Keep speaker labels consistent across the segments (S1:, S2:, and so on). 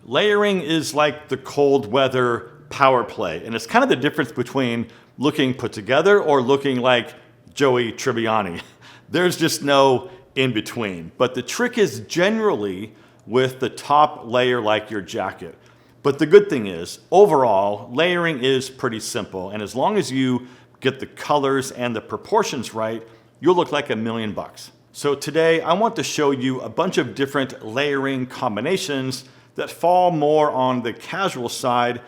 S1: Layering is like the cold weather power play, and it's kind of the difference between looking put together or looking like Joey Tribbiani. There's just no in between. But the trick is generally with the top layer like your jacket. But the good thing is, overall, layering is pretty simple, and as long as you get the colors and the proportions right, you'll look like $1,000,000. So today I want to show you a bunch of different layering combinations that fall more on the casual side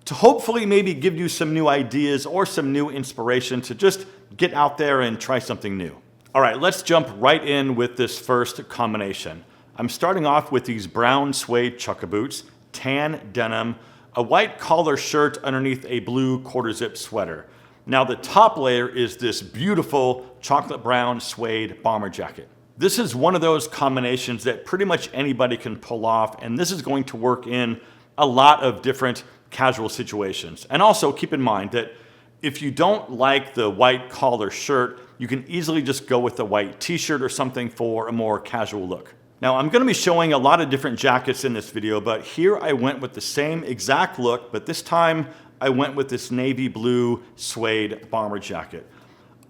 S1: to hopefully maybe give you some new ideas or some new inspiration to just get out there and try something new. All right, let's jump right in with this first combination. I'm starting off with these brown suede chukka boots, tan denim, a white collar shirt underneath a blue quarter zip sweater. Now the top layer is this beautiful chocolate brown suede bomber jacket. This is one of those combinations that pretty much anybody can pull off, and this is going to work in a lot of different casual situations. And also keep in mind that if you don't like the white collar shirt, you can easily just go with a white t-shirt or something for a more casual look. Now I'm going to be showing a lot of different jackets in this video, but here I went with the same exact look, but this time I went with this navy blue suede bomber jacket.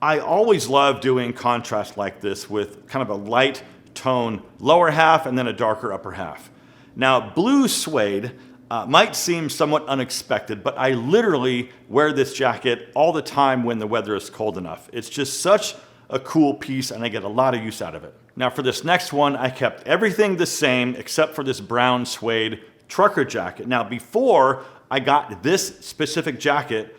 S1: I always love doing contrast like this with kind of a light tone lower half and then a darker upper half. Now blue suede might seem somewhat unexpected, but I literally wear this jacket all the time when the weather is cold enough. It's just such a cool piece and I get a lot of use out of it. Now for this next one, I kept everything the same except for this brown suede trucker jacket. Now before I got this specific jacket,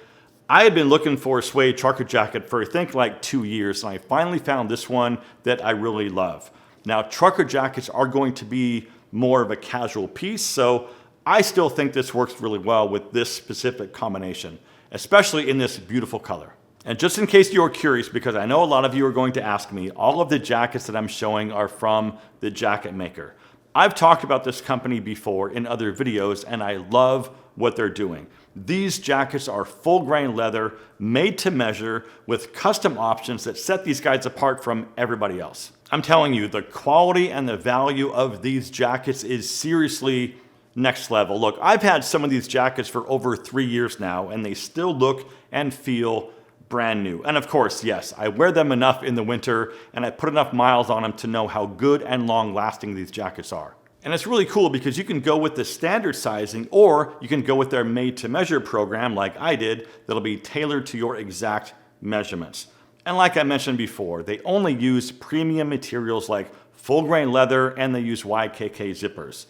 S1: I had been looking for a suede trucker jacket for I think like 2 years, and I finally found this one that I really love. Now trucker jackets are going to be more of a casual piece, so I still think this works really well with this specific combination, especially in this beautiful color. And just in case you're curious, because I know a lot of you are going to ask me, all of the jackets that I'm showing are from the jacket maker. I've talked about this company before in other videos, and I love what they're doing. These jackets are full grain leather, made to measure, with custom options that set these guys apart from everybody else. I'm telling you, the quality and the value of these jackets is seriously next level. Look, I've had some of these jackets for over 3 years now, and they still look and feel brand new. And of course, yes, I wear them enough in the winter, and I put enough miles on them to know how good and long lasting these jackets are. And it's really cool because you can go with the standard sizing, or you can go with their made to measure program like I did that'll be tailored to your exact measurements. And like I mentioned before, they only use premium materials like full grain leather, and they use YKK zippers.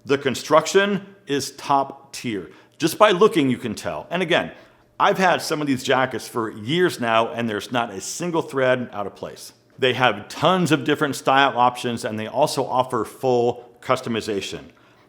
S1: The construction is top tier. Just by looking you can tell. And again, I've had some of these jackets for years now, and there's not a single thread out of place. They have tons of different style options, and they also offer full customization.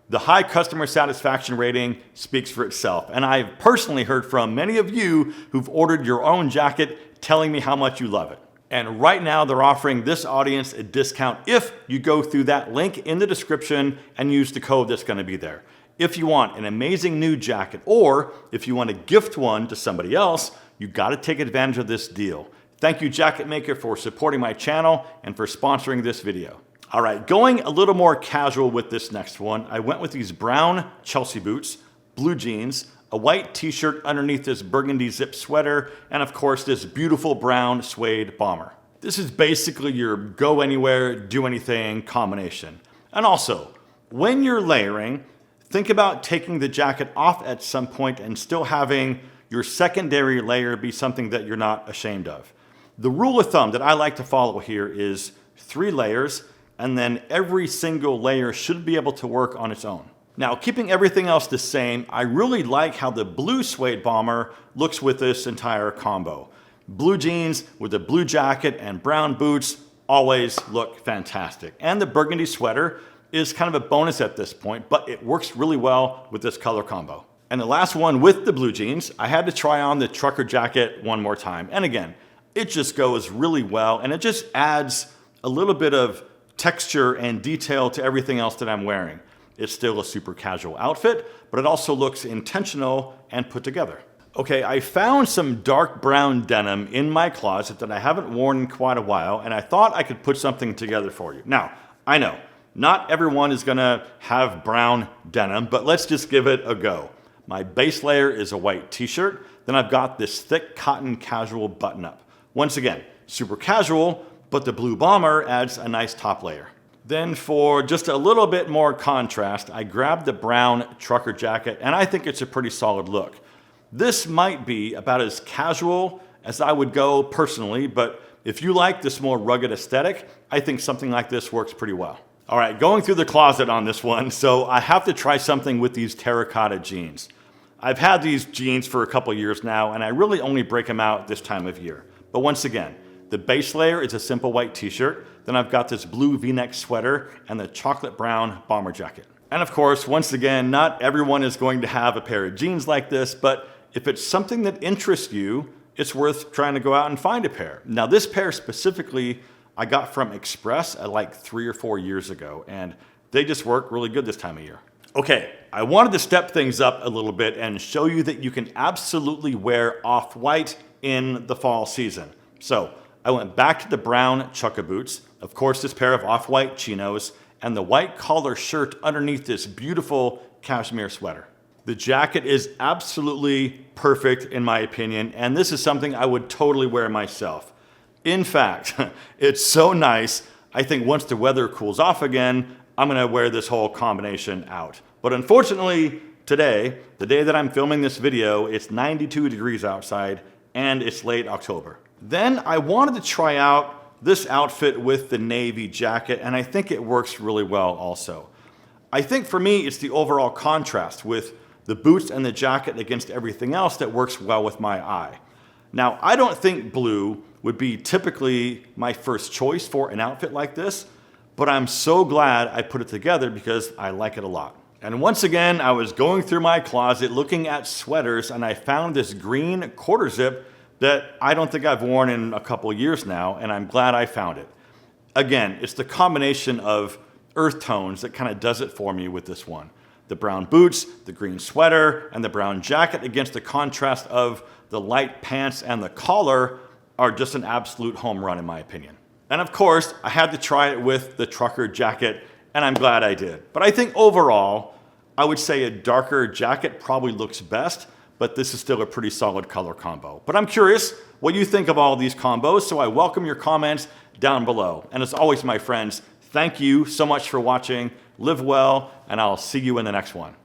S1: The high customer satisfaction rating speaks for itself, and I've personally heard from many of you who've ordered your own jacket telling me how much you love it. And right now they're offering this audience a discount if you go through that link in the description and use the code that's going to be there. If you want an amazing new jacket, or if you want to gift one to somebody else, you got to take advantage of this deal. Thank you, Jacket Maker, for supporting my channel and for sponsoring this video. All right, going a little more casual with this next one, I went with these brown Chelsea boots, blue jeans, a white t-shirt underneath this burgundy zip sweater, and of course this beautiful brown suede bomber. This is basically your go anywhere, do anything combination. And also, when you're layering, think about taking the jacket off at some point and still having your secondary layer be something that you're not ashamed of. The rule of thumb that I like to follow here is 3 layers, and then every single layer should be able to work on its own. Now, keeping everything else the same, I really like how the blue suede bomber looks with this entire combo. Blue jeans with a blue jacket and brown boots always look fantastic. And the burgundy sweater is kind of a bonus at this point, but it works really well with this color combo. And the last one with the blue jeans, I had to try on the trucker jacket one more time. And again, it just goes really well, and it just adds a little bit of texture and detail to everything else that I'm wearing. It's still a super casual outfit, but it also looks intentional and put together. Okay, I found some dark brown denim in my closet that I haven't worn in quite a while, and I thought I could put something together for you. Now, I know, Not everyone is gonna have brown denim, but let's just give it a go. My base layer is a white t-shirt, then I've got this thick cotton casual button-up. Once again, super casual, but the blue bomber adds a nice top layer. Then for just a little bit more contrast, I grabbed the brown trucker jacket, and I think it's a pretty solid look. This might be about as casual as I would go personally, but if you like this more rugged aesthetic, I think something like this works pretty well. All right, going through the closet on this one, so I have to try something with these terracotta jeans. I've had these jeans for a couple years now, and I really only break them out this time of year. But once again, the base layer is a simple white t-shirt, then I've got this blue v-neck sweater and the chocolate brown bomber jacket. And of course, once again, not everyone is going to have a pair of jeans like this, but if it's something that interests you, it's worth trying to go out and find a pair. Now this pair specifically, I got from Express like 3 or 4 years ago, and they just work really good this time of year. Okay, I wanted to step things up a little bit and show you that you can absolutely wear off-white in the fall season. So I went back to the brown chukka boots, of course this pair of off-white chinos, and the white collar shirt underneath this beautiful cashmere sweater. The jacket is absolutely perfect in my opinion, and this is something I would totally wear myself. In fact, it's so nice, I think once the weather cools off again, I'm gonna wear this whole combination out. But unfortunately, today, the day that I'm filming this video, it's 92 degrees outside and it's late October. Then I wanted to try out this outfit with the navy jacket, and I think it works really well also. I think for me, it's the overall contrast with the boots and the jacket against everything else that works well with my eye. Now, I don't think blue would be typically my first choice for an outfit like this, but I'm so glad I put it together because I like it a lot. And once again, I was going through my closet looking at sweaters, and I found this green quarter zip that I don't think I've worn in a couple years now, and I'm glad I found it. Again, it's the combination of earth tones that kind of does it for me with this one. The brown boots, the green sweater, and the brown jacket against the contrast of the light pants and the collar are just an absolute home run in my opinion. And of course, I had to try it with the trucker jacket, and I'm glad I did. But I think overall, I would say a darker jacket probably looks best, but this is still a pretty solid color combo. But I'm curious what you think of all these combos, so I welcome your comments down below. And as always, my friends, thank you so much for watching. Live well, and I'll see you in the next one.